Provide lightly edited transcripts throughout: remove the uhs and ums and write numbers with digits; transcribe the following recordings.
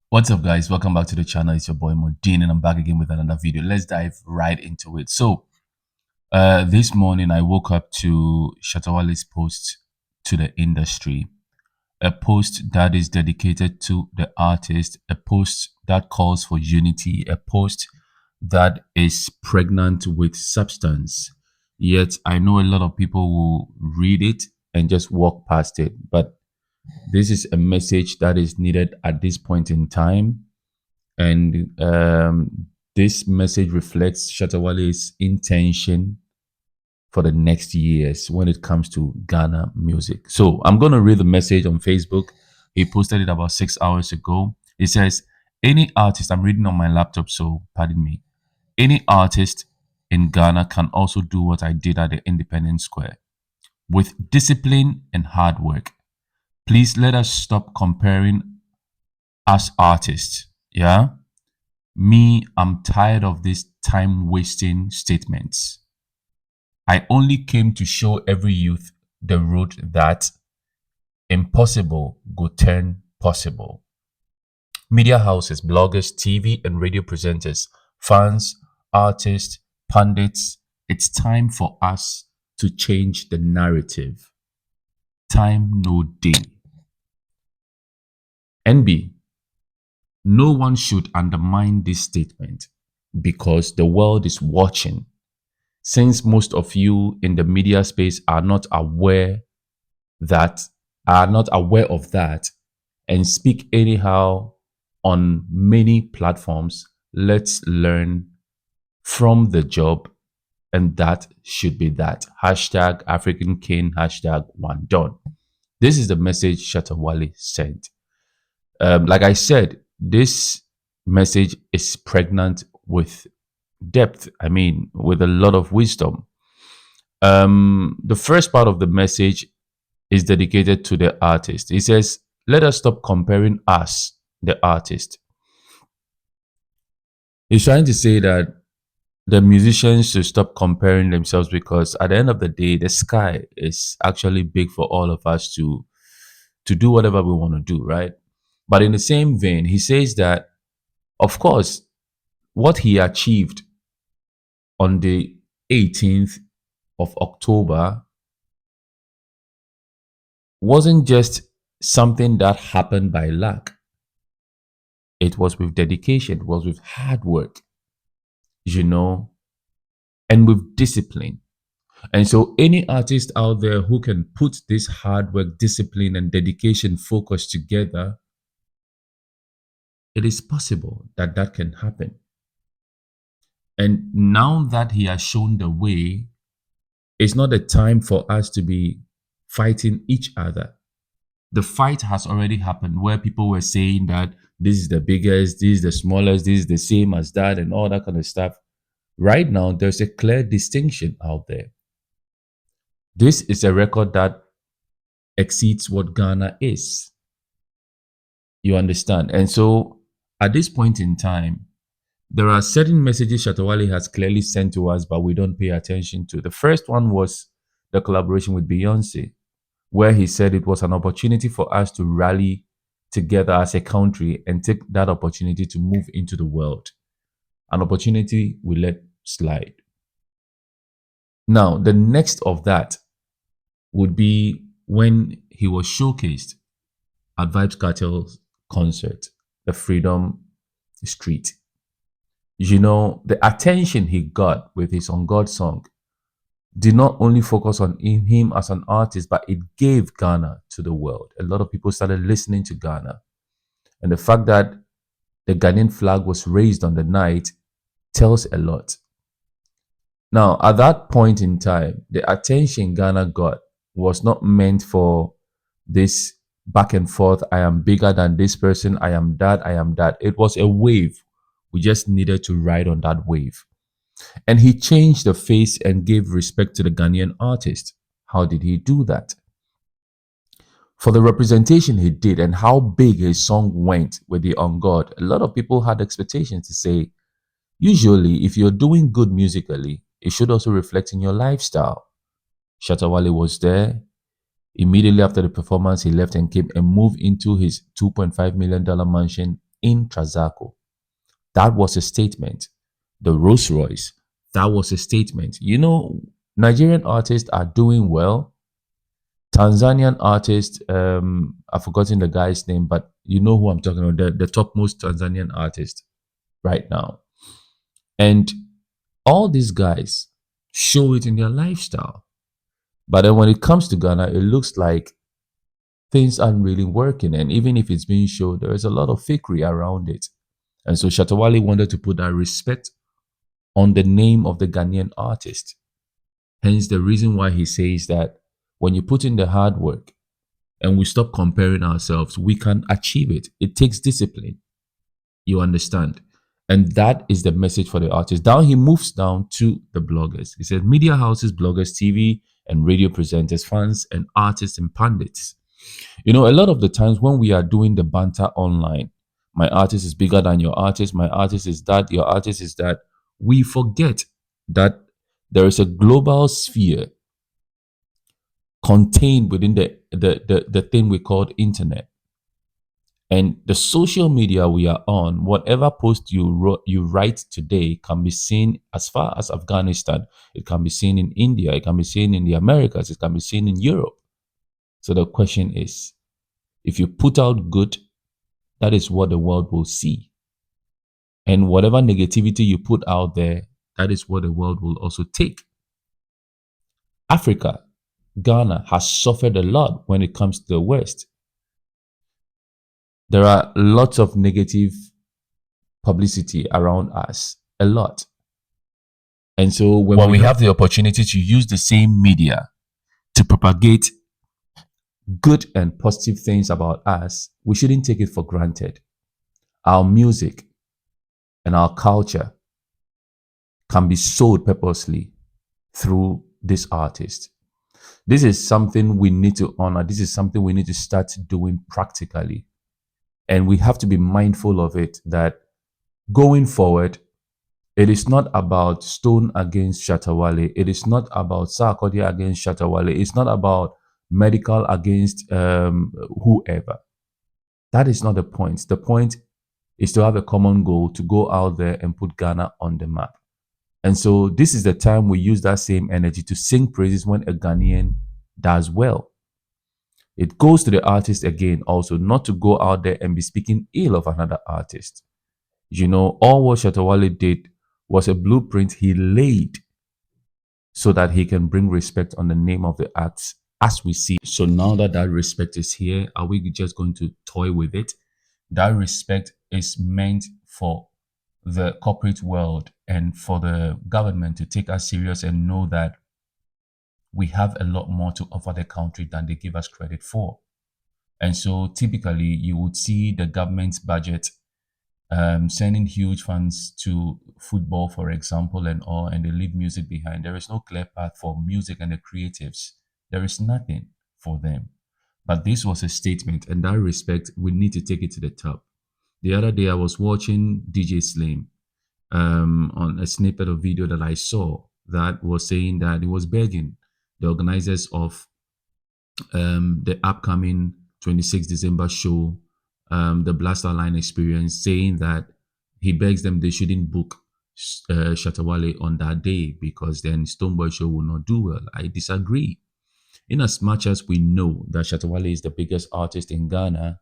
What's up, guys? Welcome back to the channel. It's your boy Modine, and I'm back again with another video. Let's dive right into it. This morning I woke up to Shatta Wale's post to the industry, a post that is dedicated to the artist, a post that calls for unity, a post that is pregnant with substance. Yet I know a lot of people will read it and just walk past it, but this is a message that is needed at this point in time, and this message reflects Shatta Wale's intention for the next years when it comes to Ghana music. So I'm going to read the message on Facebook. He posted it about 6 hours ago. It says, any artist, I'm reading on my laptop, so pardon me. Any artist in Ghana can also do what I did at the Independence Square with discipline and hard work. Please let us stop comparing us artists. Yeah. Me, I'm tired of these time wasting statements. I only came to show every youth the road that impossible go turn possible. Media houses, bloggers, TV and radio presenters, fans, artists, pundits, it's time for us to change the narrative. Time no day. NB, no one should undermine this statement because the world is watching. Since most of you in the media space are not aware of that and speak anyhow on many platforms, let's learn from the job, and that should be that. Hashtag African King, hashtag one done. This is the message Shatta Wale sent. Like I said, this message is pregnant with depth. I mean, with a lot of wisdom. The first part of the message is dedicated to the artist. He says, let us stop comparing us, the artist. He's trying to say that the musicians should stop comparing themselves because at the end of the day, the sky is actually big for all of us to do whatever we want to do, right? But in the same vein, he says that, of course, what he achieved on the 18th of October wasn't just something that happened by luck. It was with dedication, it was with hard work, and with discipline. And so, any artist out there who can put this hard work, discipline, and dedication focus together, it is possible that that can happen. And now that he has shown the way, it's not the time for us to be fighting each other. The fight has already happened where people were saying that this is the biggest, this is the smallest, this is the same as that, and all that kind of stuff. Right now, there's a clear distinction out there. This is a record that exceeds what Ghana is. You understand? And so, at this point in time, there are certain messages Shatta Wale has clearly sent to us, but we don't pay attention to. The first one was the collaboration with Beyonce, where he said it was an opportunity for us to rally together as a country and take that opportunity to move into the world. An opportunity we let slide. Now, the next of that would be when he was showcased at Vibes Cartel's concert, the Freedom Street. The attention he got with his On God song did not only focus on him as an artist, but it gave Ghana to the world. A lot of people started listening to Ghana. And the fact that the Ghanaian flag was raised on the night tells a lot. Now, at that point in time, the attention Ghana got was not meant for this back and forth. I am bigger than this person. I am that. I am that. It was a wave. We just needed to ride on that wave. And he changed the face and gave respect to the Ghanaian artist. How did he do that? For the representation he did and how big his song went with the On God, a lot of people had expectations to say, usually, if you're doing good musically, it should also reflect in your lifestyle. Shatta Wale was there. Immediately after the performance, he left and came and moved into his $2.5 million mansion in Trazako. That was a statement. The Rolls Royce, that was a statement. You know, Nigerian artists are doing well. Tanzanian artist, I've forgotten the guy's name, but you know who I'm talking about, the topmost Tanzanian artist right now. And all these guys show it in their lifestyle. But then when it comes to Ghana, it looks like things aren't really working. And even if it's being shown, there is a lot of fakery around it. And so Shatta Wale wanted to put that respect on the name of the Ghanaian artist. Hence the reason why he says that when you put in the hard work and we stop comparing ourselves, we can achieve it. It takes discipline. You understand? And that is the message for the artist. Now he moves down to the bloggers. He said media houses, bloggers, TV and radio presenters, fans and artists and pundits. You know, a lot of the times when we are doing the banter online, my artist is bigger than your artist, my artist is that, your artist is that, we forget that there is a global sphere contained within the thing we call internet. And the social media we are on, whatever post you write today can be seen as far as Afghanistan. It can be seen in India. It can be seen in the Americas. It can be seen in Europe. So the question is, if you put out good, that is what the world will see. And whatever negativity you put out there, that is what the world will also take. Africa, Ghana has suffered a lot when it comes to the West. There are lots of negative publicity around us, a lot. And so when we have the opportunity to use the same media to propagate good and positive things about us, we shouldn't take it for granted. Our music and our culture can be sold purposely through this artist. This is something we need to honor. This is something we need to start doing practically. And we have to be mindful of it, that going forward, it is not about Stone against Shatta Wale. It is not about Sarkodie against Shatta Wale. It's not about medical against whoever. That is not the point. The point is to have a common goal, to go out there and put Ghana on the map. And so this is the time we use that same energy to sing praises when a Ghanaian does well. It goes to the artist again also, not to go out there and be speaking ill of another artist. You know, all what Shatta Wale did was a blueprint he laid so that he can bring respect on the name of the acts as we see. So now that that respect is here, are we just going to toy with it? That respect is meant for the corporate world and for the government to take us serious and know that we have a lot more to offer the country than they give us credit for. And so typically you would see the government's budget sending huge funds to football, for example, and all, and they leave music behind. There is no clear path for music and the creatives. There is nothing for them. But this was a statement, and that respect, we need to take it to the top. The other day, I was watching DJ Slim on a snippet of video that I saw that was saying that he was begging the organizers of the upcoming 26 December show, the Blaster Line Experience, saying that he begs them they shouldn't book Shatta Wale on that day because then Stonebwoy show will not do well. I disagree. In as much as we know that Shatta Wale is the biggest artist in Ghana,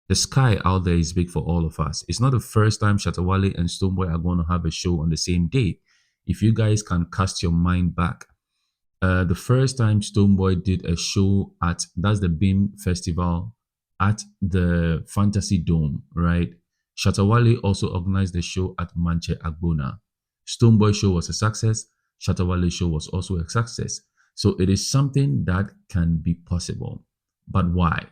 the sky out there is big for all of us. It's not the first time Shatta Wale and Stonebwoy are going to have a show on the same day. If you guys can cast your mind back, the first time Stonebwoy did a show at, that's the Beam Festival at the Fantasy Dome, right? Shatta Wale also organized the show at Manche Agbona. Stonebwoy show was a success. Shatta Wale show was also a success. So it is something that can be possible. But why?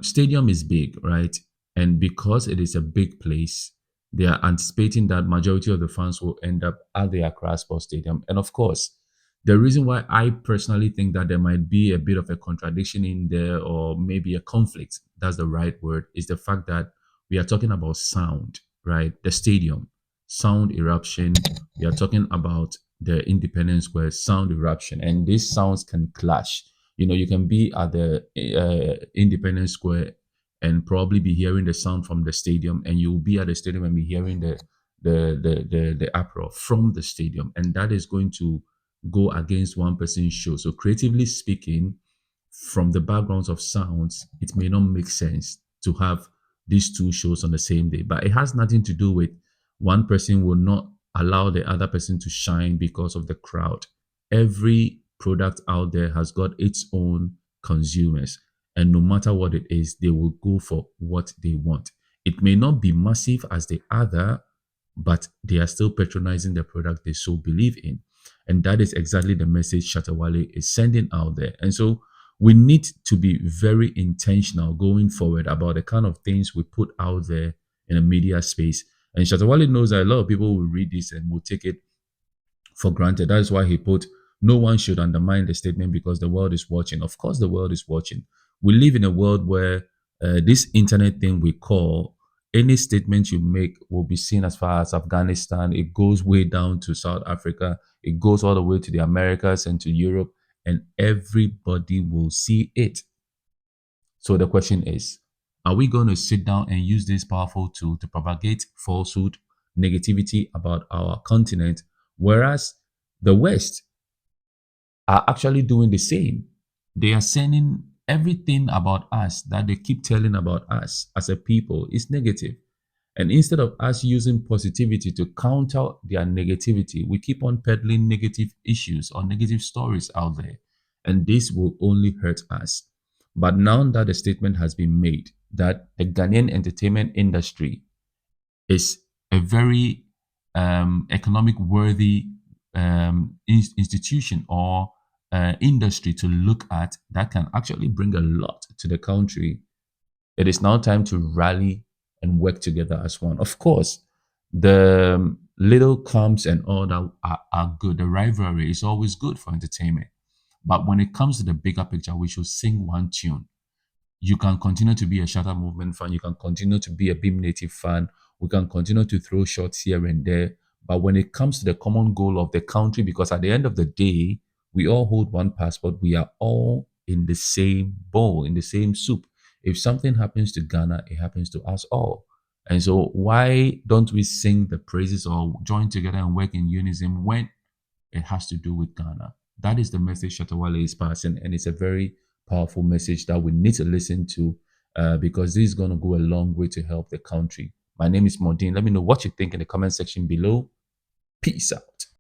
Stadium is big, right? And because it is a big place, they are anticipating that majority of the fans will end up at the Accra Sports Stadium. And of course, the reason why I personally think that there might be a bit of a contradiction in there, or maybe a conflict, that's the right word, is the fact that we are talking about sound, right? The stadium, sound eruption. We are talking about the Independence Square, sound eruption, and these sounds can clash. You know, you can be at the Independence Square and probably be hearing the sound from the stadium, and you'll be at the stadium and be hearing the uproar from the stadium, and that is going to go against one person's show. So creatively speaking, from the backgrounds of sounds, it may not make sense to have these two shows on the same day, but it has nothing to do with one person will not allow the other person to shine because of the crowd. Every product out there has got its own consumers, and no matter what it is, they will go for what they want. It may not be massive as the other, but they are still patronizing the product they so believe in. And that is exactly the message Shatta Wale is sending out there. And so we need to be very intentional going forward about the kind of things we put out there in a media space. And Shatta Wale knows that a lot of people will read this and will take it for granted. That is why he put, no one should undermine the statement because the world is watching. Of course, the world is watching. We live in a world where this internet thing we call, any statement you make will be seen as far as Afghanistan. It goes way down to South Africa. It goes all the way to the Americas and to Europe, and everybody will see it. So the question is, are we going to sit down and use this powerful tool to propagate falsehood, negativity about our continent, whereas the West are actually doing the same? They are sending everything about us that they keep telling about us as a people is negative. And instead of us using positivity to counter their negativity, we keep on peddling negative issues or negative stories out there. And this will only hurt us. But now that the statement has been made that the Ghanaian entertainment industry is a very economic worthy institution or industry to look at that can actually bring a lot to the country, it is now time to rally and work together as one. Of course, the little comps and all that are good. The rivalry is always good for entertainment. But when it comes to the bigger picture, we should sing one tune. You can continue to be a Shatter Movement fan. You can continue to be a Beam Native fan. We can continue to throw shots here and there. But when it comes to the common goal of the country, because at the end of the day, we all hold one passport. We are all in the same bowl, in the same soup. If something happens to Ghana, it happens to us all. And so why don't we sing the praises or join together and work in unison when it has to do with Ghana? That is the message Shatta Wale is passing, and it's a very powerful message that we need to listen to because this is going to go a long way to help the country. My name is Modine. Let me know what you think in the comment section below. Peace out.